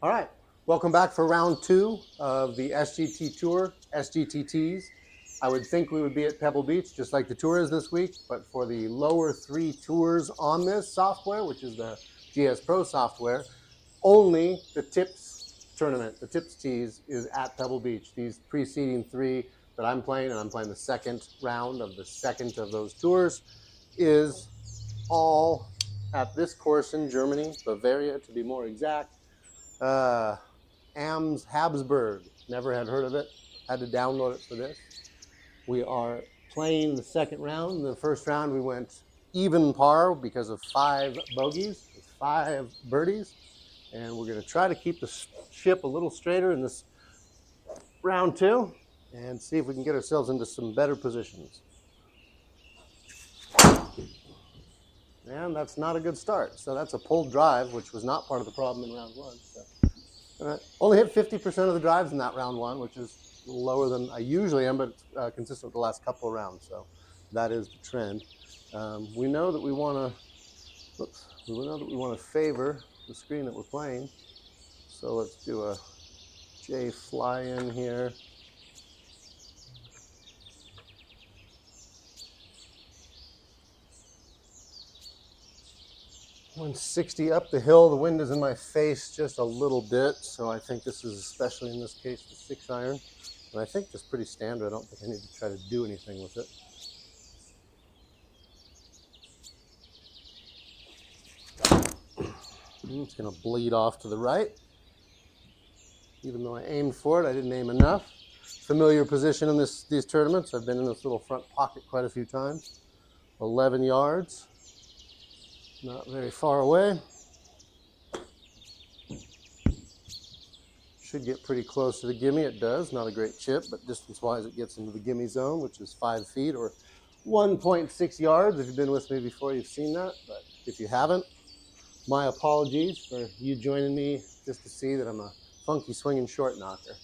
All right, welcome back for round two of the SGT Tour, SGTTs. I would think we would be at Pebble Beach just like the tour is this week, but for the lower three tours on this software, which is the GSPro software, only the tips tournament, the tips tees, is at Pebble Beach. These preceding three that I'm playing, and I'm playing the second round of the second of those tours, is all at this course in Germany, Bavaria to be more exact. Ams Habsburg. Never had heard of it. Had to download it for this. We are playing the second round. In the first round, we went even par because of 5 bogeys with 5 birdies. And we're going to try to keep the ship a little straighter in this round two and see if we can get ourselves into some better positions. And that's not a good start. So that's a pulled drive, which was not part of the problem in round one. So, only hit 50% of the drives in that round one, which is lower than I usually am, but it's consistent with the last couple of rounds. So that is the trend. We know that we want to favor the screen that we're playing. So let's do a J fly in here. .160 up the hill. The wind is in my face just a little bit, so I think this is, especially in this case, the 6 iron. And I think just pretty standard. I don't think I need to try to do anything with it. It's going to bleed off to the right. Even though I aimed for it, I didn't aim enough. Familiar position in these tournaments. I've been in this little front pocket quite a few times. 11 yards. Not very far away. Should get pretty close to the gimme. It does. Not a great chip, but distance-wise, it gets into the gimme zone, which is 5 feet or 1.6 yards. If you've been with me before, you've seen that. But if you haven't, my apologies for you joining me just to see that I'm a funky swinging short knocker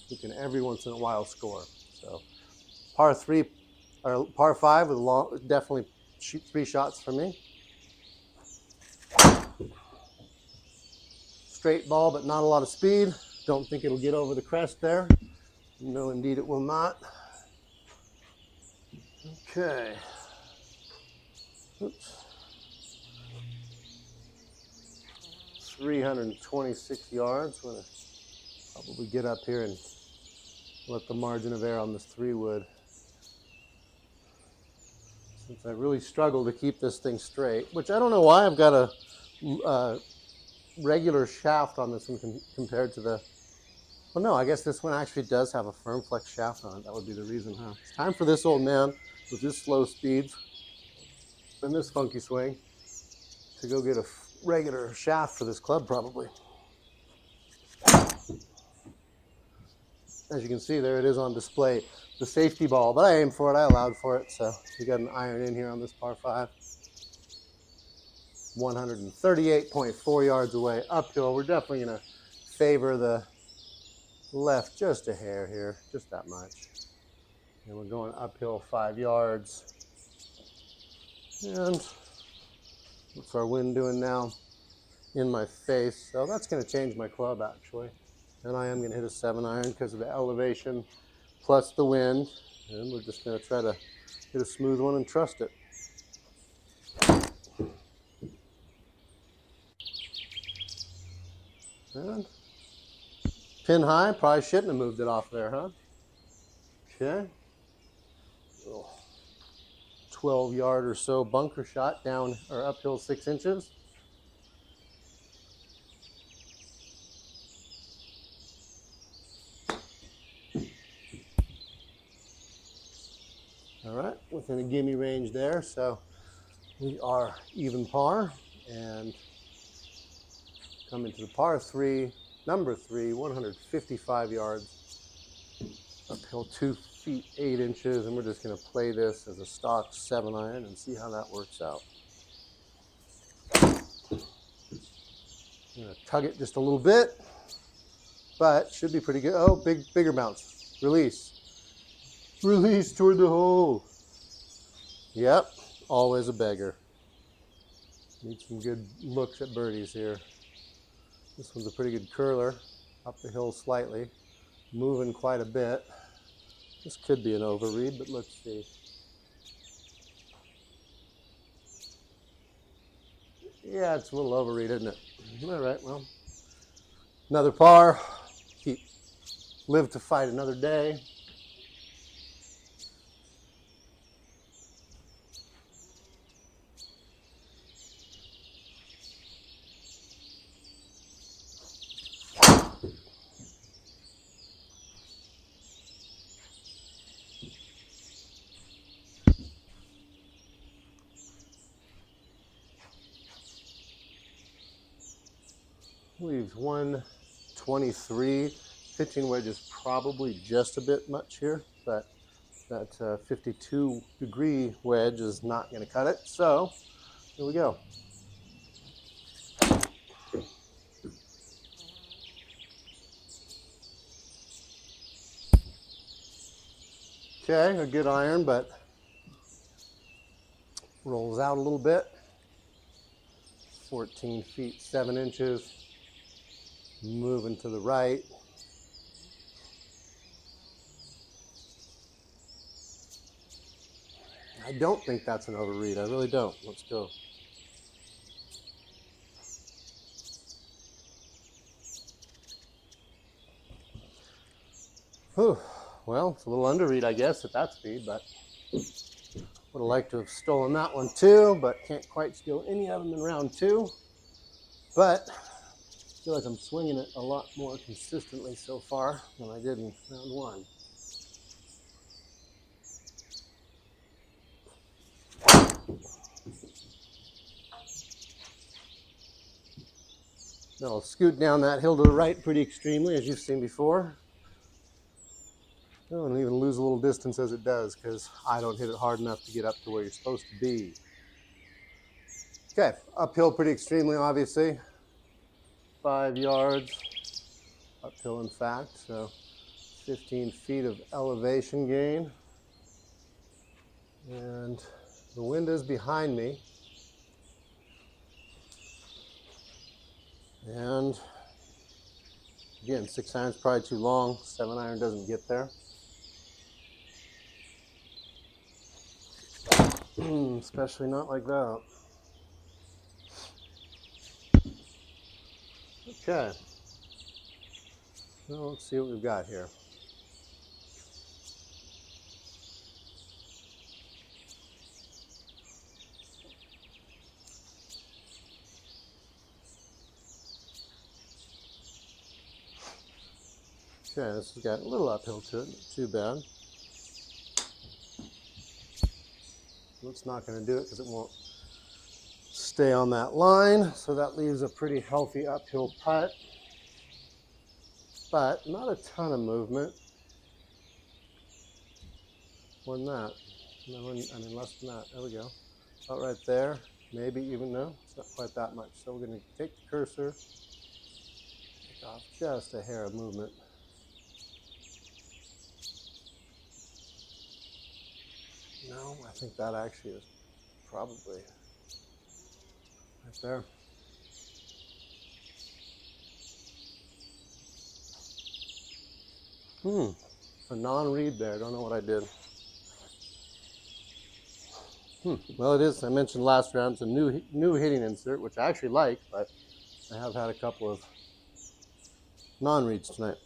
who can every once in a while score. So par 3 or par 5 with long, definitely shoot 3 shots for me. Straight ball, but not a lot of speed. Don't think it'll get over the crest there. No, indeed it will not. Okay. Oops. 326 yards. I'm going to probably get up here and let the margin of error on this 3-wood. Since I really struggle to keep this thing straight, which I don't know why I've got a regular shaft on this one compared to the, well, no, I guess this one actually does have a firm flex shaft on it. That would be the reason, huh? It's time for this old man with his slow speeds and this funky swing to go get a regular shaft for this club, probably. As you can see, there it is on display, the safety ball, but I aimed for it, I allowed for it, so we got an iron in here on this par 5. 138.4 yards away, uphill. We're definitely going to favor the left just a hair here, just that much. And we're going uphill 5 yards. And what's our wind doing now? In my face. So that's going to change my club, actually. And I am going to hit a 7 iron because of the elevation plus the wind. And we're just going to try to hit a smooth one and trust it. And pin high, probably shouldn't have moved it off there, huh? Okay. 12 yard or so bunker shot down or uphill 6 inches. All right, within a gimme range there, so we are even par and coming to the par 3, number 3, 155 yards, uphill 2 feet 8 inches, and we're just going to play this as a stock 7 iron and see how that works out. I'm going to tug it just a little bit, but should be pretty good. Oh, bigger bounce. Release. Release toward the hole. Yep, always a beggar. Need some good looks at birdies here. This one's a pretty good curler, up the hill slightly, moving quite a bit. This could be an overread, but let's see. Yeah, it's a little overread, isn't it? All right, well, another par. Live to fight another day. Leaves 123. Pitching wedge is probably just a bit much here, but that 52-degree wedge is not going to cut it. So here we go. Okay, a good iron, but rolls out a little bit. 14 feet 7 inches. Moving to the right. I don't think that's an overread. I really don't. Let's go. Whew. Well, it's a little underread, I guess, at that speed, but would have liked to have stolen that one too, but can't quite steal any of them in round 2. But I feel like I'm swinging it a lot more consistently so far than I did in round 1. Now I'll scoot down that hill to the right pretty extremely, as you've seen before. Oh, and even lose a little distance as it does, because I don't hit it hard enough to get up to where you're supposed to be. Okay, uphill pretty extremely, obviously. 5 yards, uphill in fact, so 15 feet of elevation gain. And the wind is behind me. And again, 6 iron's probably too long. 7 iron doesn't get there. Especially not like that. Okay. Well, let's see what we've got here. Okay, this has got a little uphill to it, not too bad. It's not going to do it because it won't stay on that line, so that leaves a pretty healthy uphill putt, but not a ton of movement. More than that. No, I mean less than that. There we go. About right there. Maybe even, no, it's not quite that much. So we're going to take the cursor, take off just a hair of movement. No, I think that actually is probably right there. A non-read there. Don't know what I did. Well, it is. I mentioned last round. It's a new hitting insert, which I actually like, but I have had a couple of non-reads tonight.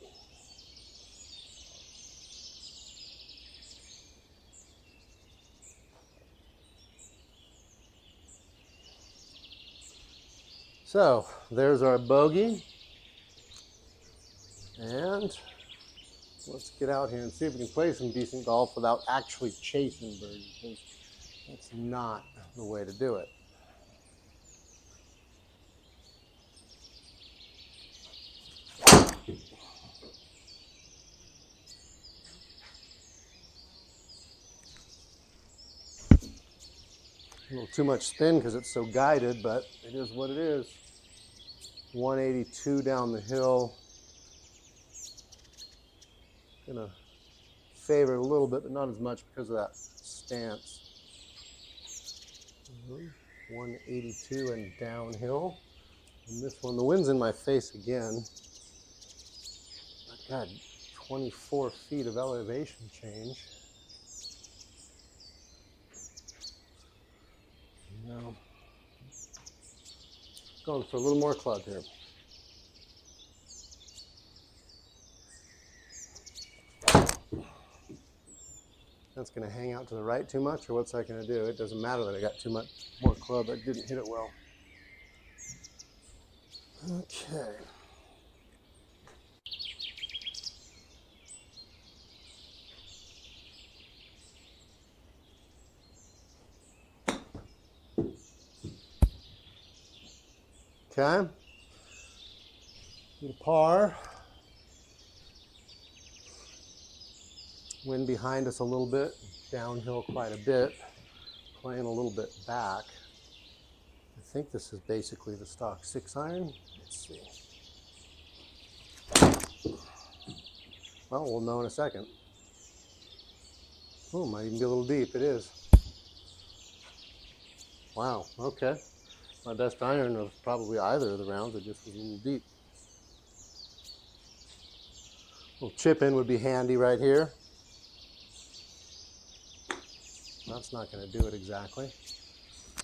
So there's our bogey, and let's get out here and see if we can play some decent golf without actually chasing birdies, because that's not the way to do it. A little too much spin because it's so guided, but it is what it is. 182 down the hill. Gonna favor it a little bit, but not as much because of that stance. 182 and downhill. And this one, the wind's in my face again. I've got 24 feet of elevation change. Now, going for a little more club here. That's going to hang out to the right too much, or what's that going to do? It doesn't matter that I got too much more club. I didn't hit it well. Okay. Okay. Little par. Wind behind us a little bit, downhill quite a bit, playing a little bit back. I think this is basically the stock 6-iron. Let's see. Well, we'll know in a second. Oh, might even be a little deep. It is. Wow, okay. My best iron of probably either of the rounds. It just was a little deep. A little chip in would be handy right here. That's not going to do it exactly.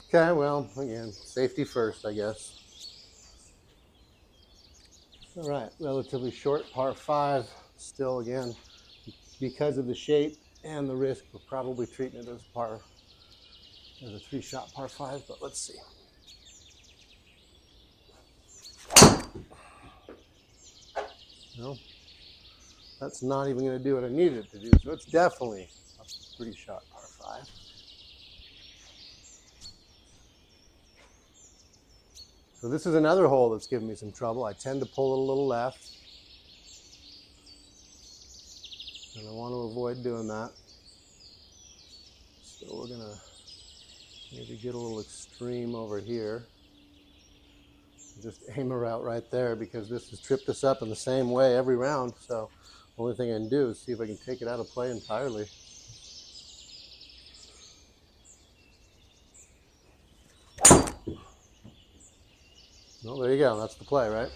Okay, well, again, safety first, I guess. All right, relatively short par 5. Still, again, because of the shape and the risk, we're probably treating it as a 3-shot par 5, but let's see. No, that's not even going to do what I needed it to do, so it's definitely a 3-shot par 5. So this is another hole that's giving me some trouble. I tend to pull it a little left, and I want to avoid doing that. So we're going to maybe get a little extreme over here. Just aim her out right there, because this has tripped us up in the same way every round. So the only thing I can do is see if I can take it out of play entirely. Well, there you go. That's the play, right?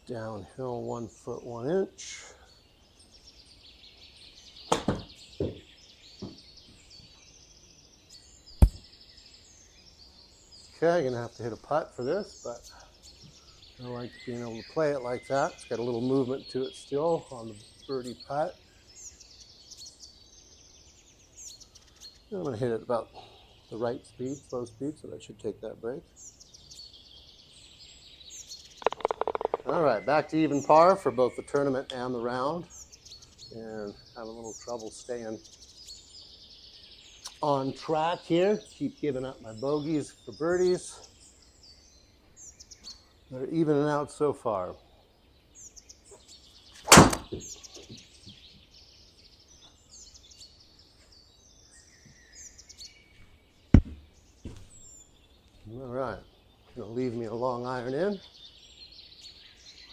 Downhill 1 foot 1 inch. Okay, I'm gonna have to hit a putt for this, but I like being able to play it like that. It's got a little movement to it still on the birdie putt. I'm gonna hit it about the right speed, slow speed, so that should take that break. All right, back to even par for both the tournament and the round. And have a little trouble staying on track here. Keep giving up my bogeys for birdies. They're evening out so far. All right, gonna leave me a long iron in.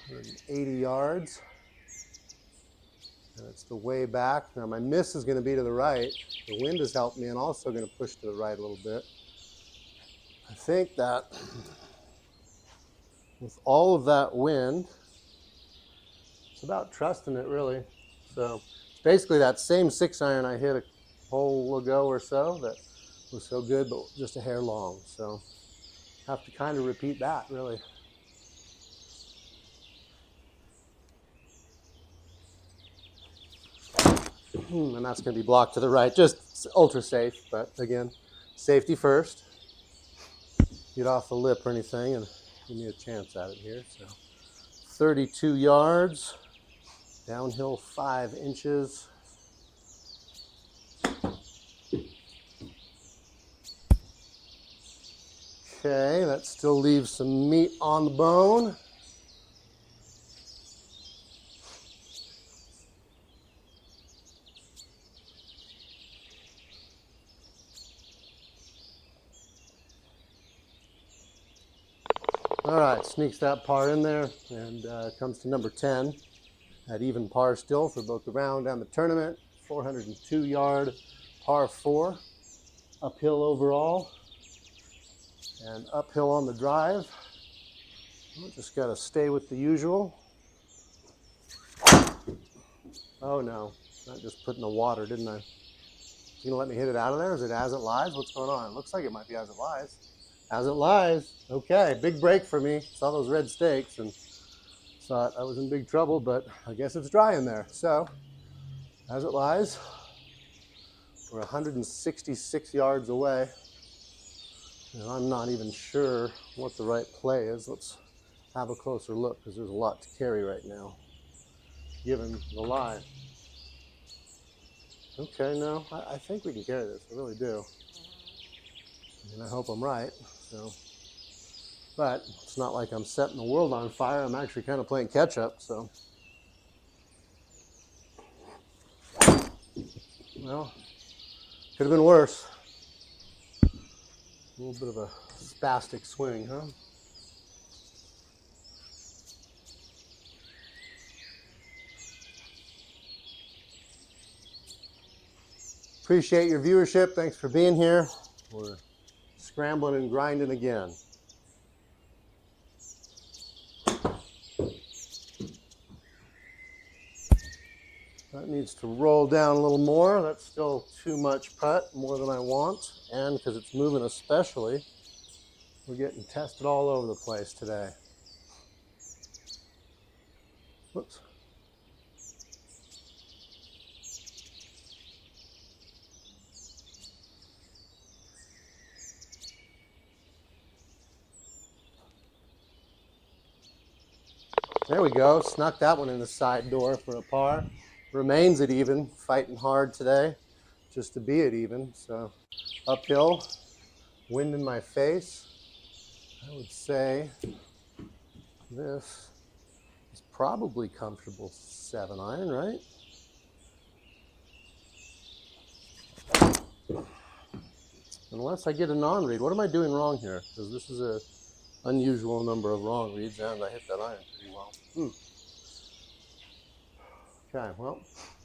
180 yards. And it's the way back. Now my miss is going to be to the right. The wind has helped me and also going to push to the right a little bit. I think that with all of that wind, it's about trusting it really. So it's basically that same 6-iron I hit a hole ago or so that was so good, but just a hair long. So have to kind of repeat that really. And that's going to be blocked to the right, just ultra safe, but again, safety first. Get off the lip or anything and give me a chance at it here. So 32 yards, downhill 5 inches. Okay, that still leaves some meat on the bone. All right, sneaks that par in there and comes to number 10 at even par still for both the round and the tournament. 402 yard par 4, uphill overall and uphill on the drive. Just got to stay with the usual. Oh no, not just put in the water, didn't I? You gonna let me hit it out of there? Is it as it lies? What's going on? It looks like it might be as it lies. As it lies. Okay, big break for me. Saw those red stakes and thought I was in big trouble, but I guess it's dry in there. So, as it lies, we're 166 yards away. And I'm not even sure what the right play is. Let's have a closer look because there's a lot to carry right now, given the lie. Okay, no, I think we can carry this. I really do. And I hope I'm right. So, but it's not like I'm setting the world on fire. I'm actually kind of playing catch up. So, well, could have been worse. A little bit of a spastic swing, huh? Appreciate your viewership. Thanks for being here. We're scrambling and grinding again. That needs to roll down a little more. That's still too much putt, more than I want. And because it's moving especially, we're getting tested all over the place today. Whoops. There we go. Snuck that one in the side door for a par. Remains at even. Fighting hard today just to be at even. So uphill, wind in my face. I would say this is probably comfortable 7-iron, right? Unless I get a non-read. What am I doing wrong here? Because this is an unusual number of wrong reads and I hit that iron pretty well. Okay, well,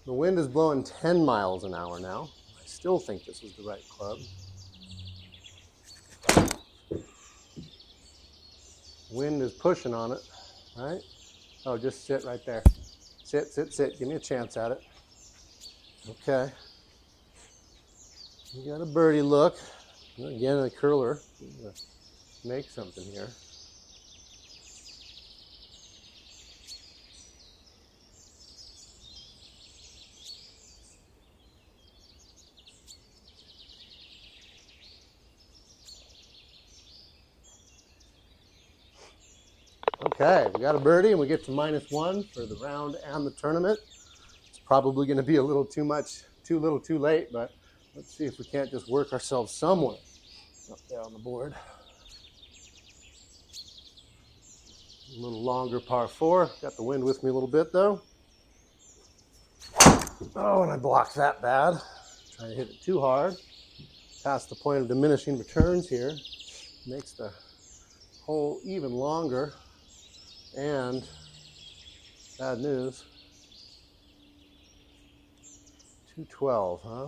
the wind is blowing 10 miles an hour now. I still think this is the right club. Wind is pushing on it, right? Oh, just sit right there. Sit, sit, sit. Give me a chance at it. Okay. You got a birdie look. Again, a curler. Make something here. Okay, we got a birdie and we get to -1 for the round and the tournament. It's probably going to be a little too much, too little, too late, but let's see if we can't just work ourselves somewhere up there on the board. A little longer par 4. Got the wind with me a little bit though. Oh, and I blocked that bad. Trying to hit it too hard. Past the point of diminishing returns here. Makes the hole even longer. And bad news. 212, huh?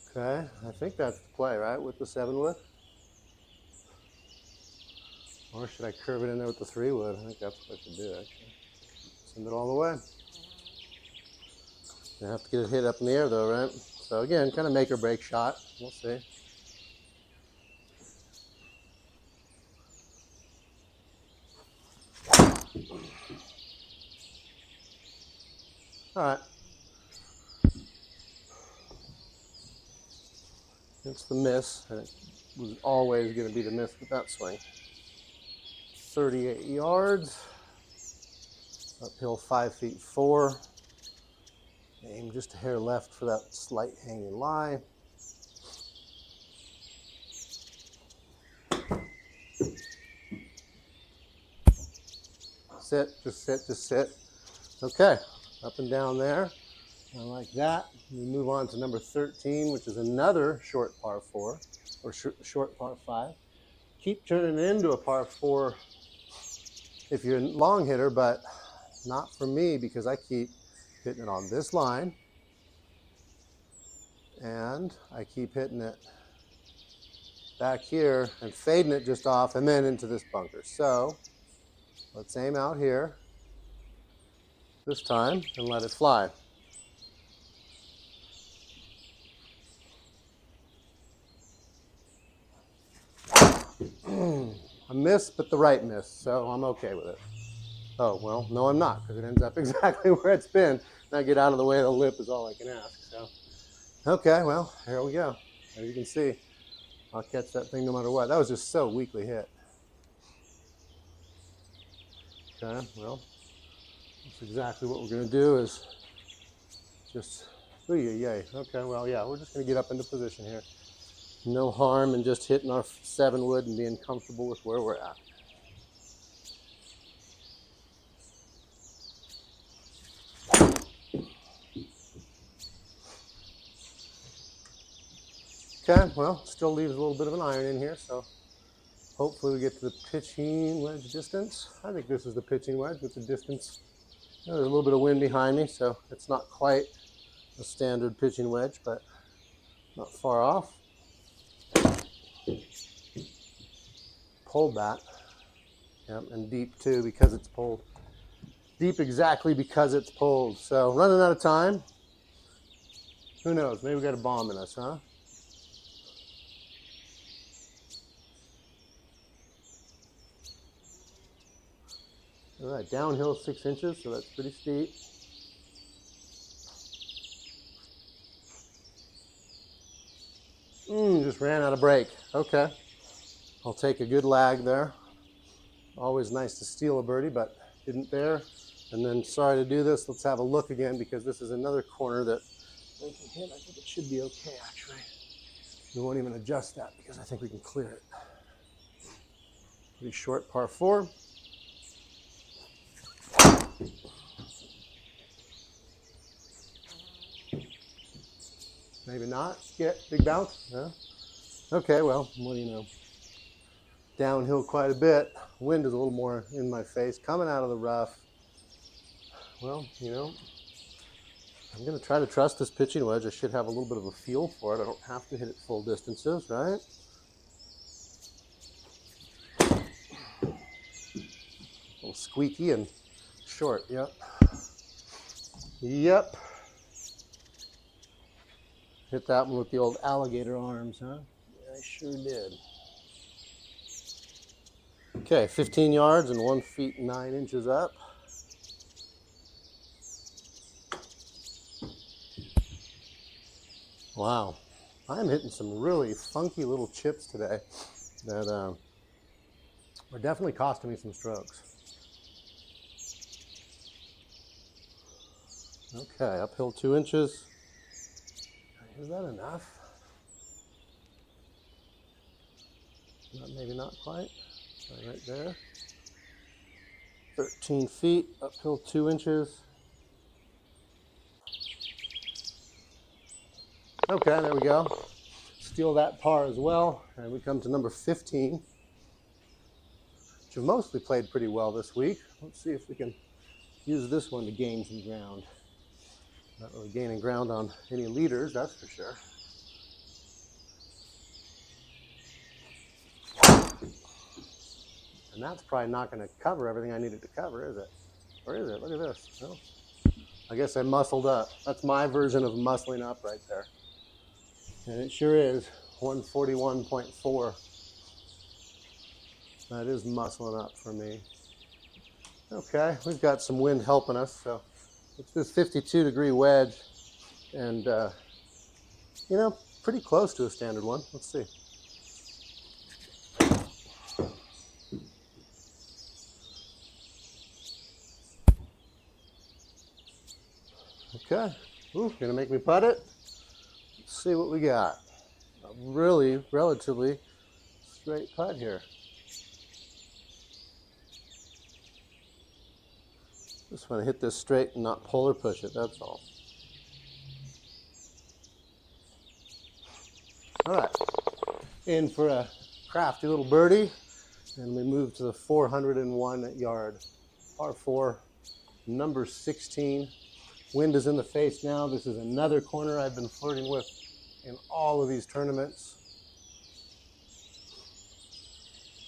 Okay, I think that's the play, right? With the 7-wood? Or should I curve it in there with the 3-wood? I think that's what I should do, actually. Send it all the way. I have to get it hit up in the air, though, right? So again, kind of make or break shot. We'll see. All right. It's the miss, and it was always going to be the miss with that swing. 38 yards. Uphill 5 feet 4. Aim just a hair left for that slight hanging lie. Sit, just sit, just sit. Okay, up and down there. I like that. We move on to number 13, which is another short par 4, or short par 5. Keep turning it into a par 4 if you're a long hitter, but not for me because I keep hitting it on this line, and I keep hitting it back here and fading it just off and then into this bunker. So let's aim out here this time and let it fly. A miss, but the right miss, so I'm okay with it. Oh, well, no, I'm not, because it ends up exactly where it's been. And I get out of the way of the lip is all I can ask. So, okay, well, here we go. As you can see, I'll catch that thing no matter what. That was just so weakly hit. Okay, well, that's exactly what we're going to do is just, ooh, yay. Okay, well, yeah, we're just going to get up into position here. No harm in just hitting our 7 wood and being comfortable with where we're at. Okay, well, still leaves a little bit of an iron in here, so hopefully we get to the pitching wedge distance. I think this is the pitching wedge with the distance. There's a little bit of wind behind me, so it's not quite a standard pitching wedge, but not far off. Pulled that. Yep, and deep too because it's pulled. Deep exactly because it's pulled. So running out of time. Who knows? Maybe we got a bomb in us, huh? All right, downhill 6 inches, so that's pretty steep. Just ran out of brake. Okay. I'll take a good lag there. Always nice to steal a birdie, but didn't there. And then sorry to do this. Let's have a look again because this is another corner that I can hit. I think it should be okay, actually. We won't even adjust that because I think we can clear it. Pretty short par 4. Maybe not. Get big bounce. No? Okay, well, what do you know? Downhill quite a bit. Wind is a little more in my face. Coming out of the rough. Well, you know, I'm going to try to trust this pitching wedge. I should have a little bit of a feel for it. I don't have to hit it full distances, right? A little squeaky and short, yep. Yep. Hit that one with the old alligator arms, huh? Yeah, I sure did. Okay, 15 yards and 1 feet 9 inches up. Wow, I'm hitting some really funky little chips today that are definitely costing me some strokes. Okay, uphill 2 inches. Is that enough? Maybe not quite. Right there. 13 feet, uphill 2 inches. Okay, there we go. Steal that par as well. And we come to number 15, which have mostly played pretty well this week. Let's see if we can use this one to gain some ground. Not really gaining ground on any leaders, that's for sure. And that's probably not going to cover everything I needed to cover, is it? Or is it? Look at this. No. I guess I muscled up. That's my version of muscling up right there. And it sure is 141.4. That is muscling up for me. Okay, we've got some wind helping us. So it's this 52-degree wedge. And, you know, pretty close to a standard one. Let's see. Okay. Ooh, gonna make me putt it. Let's see what we got. A really relatively straight putt here. Just want to hit this straight and not pull or push it, that's all. All right, in for a crafty little birdie, and we move to the 401 yard, par 4, number 16. Wind is in the face now. This is another corner I've been flirting with in all of these tournaments.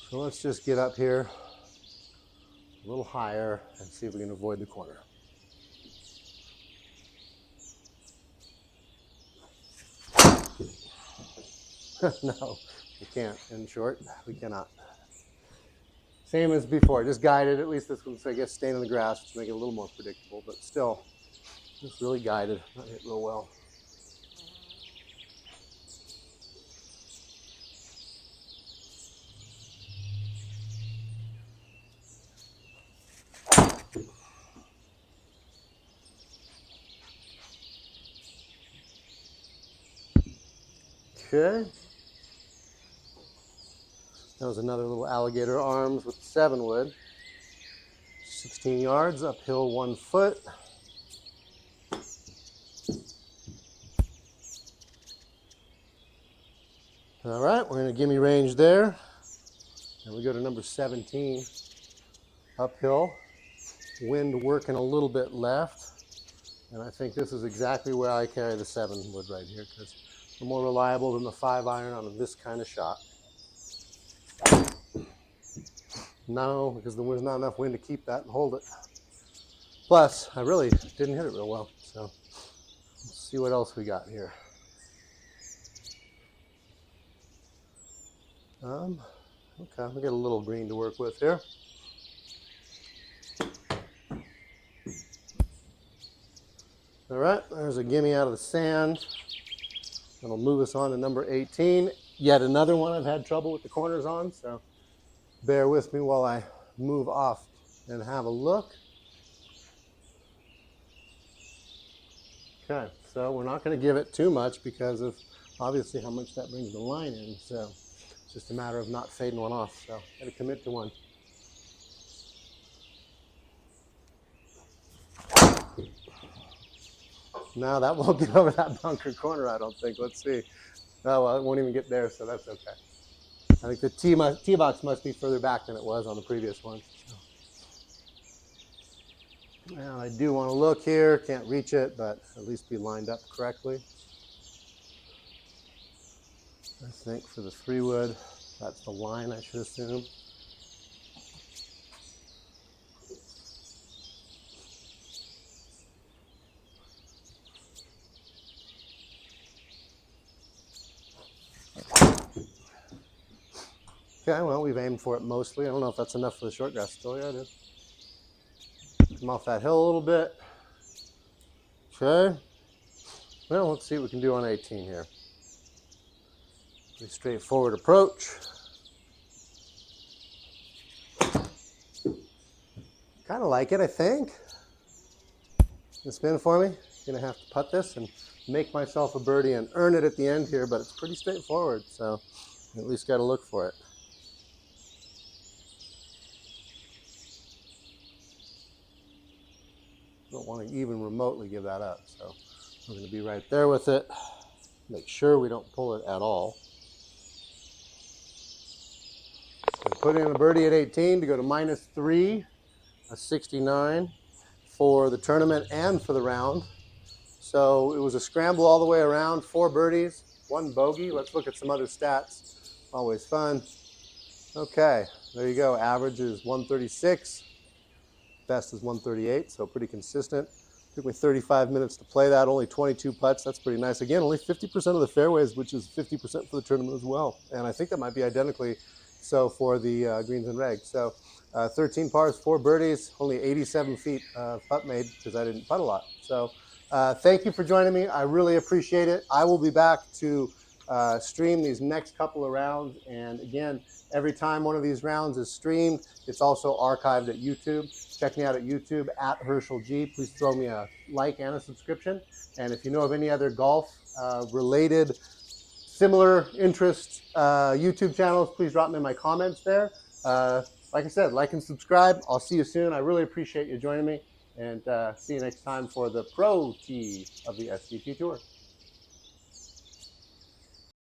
So let's just get up here a little higher and see if we can avoid the corner. No, we can't. In short, we cannot. Same as before, just guided. At least this one's, I guess, staying in the grass to make it a little more predictable, but still, just really guided. Not hit real well. Okay. That was another little alligator arms with 7 wood. 16 yards, uphill 1 foot. All right, we're in a gimme range there. And we go to number 17, uphill. Wind working a little bit left. And I think this is exactly where I carry the 7 wood right here, because we're more reliable than the 5 iron on this kind of shot. No, because there's not enough wind to keep that and hold it. Plus, I really didn't hit it real well. So let's see what else we got here. Okay, we got a little green to work with here. All right, there's a gimme out of the sand. That'll move us on to number 18. Yet another one I've had trouble with the corners on, so bear with me while I move off and have a look. Okay, so we're not going to give it too much because of obviously how much that brings the line in. So it's just a matter of not fading one off. So got to commit to one. No, that won't get over that bunker corner, I don't think. Let's see. Oh, well, it won't even get there, so that's okay. I think the tee box must be further back than it was on the previous one. So. Now, I do want to look here. Can't reach it, but at least be lined up correctly. I think for the 3 wood, that's the line, I should assume. Okay, well, we've aimed for it mostly. I don't know if that's enough for the short grass still. Yeah, it is. Come off that hill a little bit. Okay. Well, let's see what we can do on 18 here. Pretty straightforward approach. Kind of like it, I think. Gonna spin for me. Gonna have to putt this and make myself a birdie and earn it at the end here, but it's pretty straightforward, so at least got to look for it. Don't want to even remotely give that up, so we're going to be right there with it. Make sure we don't pull it at all. So put in a birdie at 18 to go to -3, a 69 for the tournament and for the round. So it was a scramble all the way around, 4 birdies, 1 bogey. Let's look at some other stats. Always fun. Okay, there you go. Average is 136. Best is 138, so pretty consistent. Took me 35 minutes to play that, only 22 putts. That's pretty nice. Again, only 50% of the fairways, which is 50% for the tournament as well. And I think that might be identically so for the greens and regs. So 13 pars, 4 birdies, only 87 feet putt made because I didn't putt a lot. So thank you for joining me. I really appreciate it. I will be back to stream these next couple of rounds. And again, every time one of these rounds is streamed, it's also archived at YouTube. Check me out at YouTube at Herschel G. Please throw me a like and a subscription. And if you know of any other golf related, similar interest YouTube channels, please drop me in my comments there. Like I said, like and subscribe. I'll see you soon. I really appreciate you joining me. And see you next time for the Pro Tee of the SGT Tour.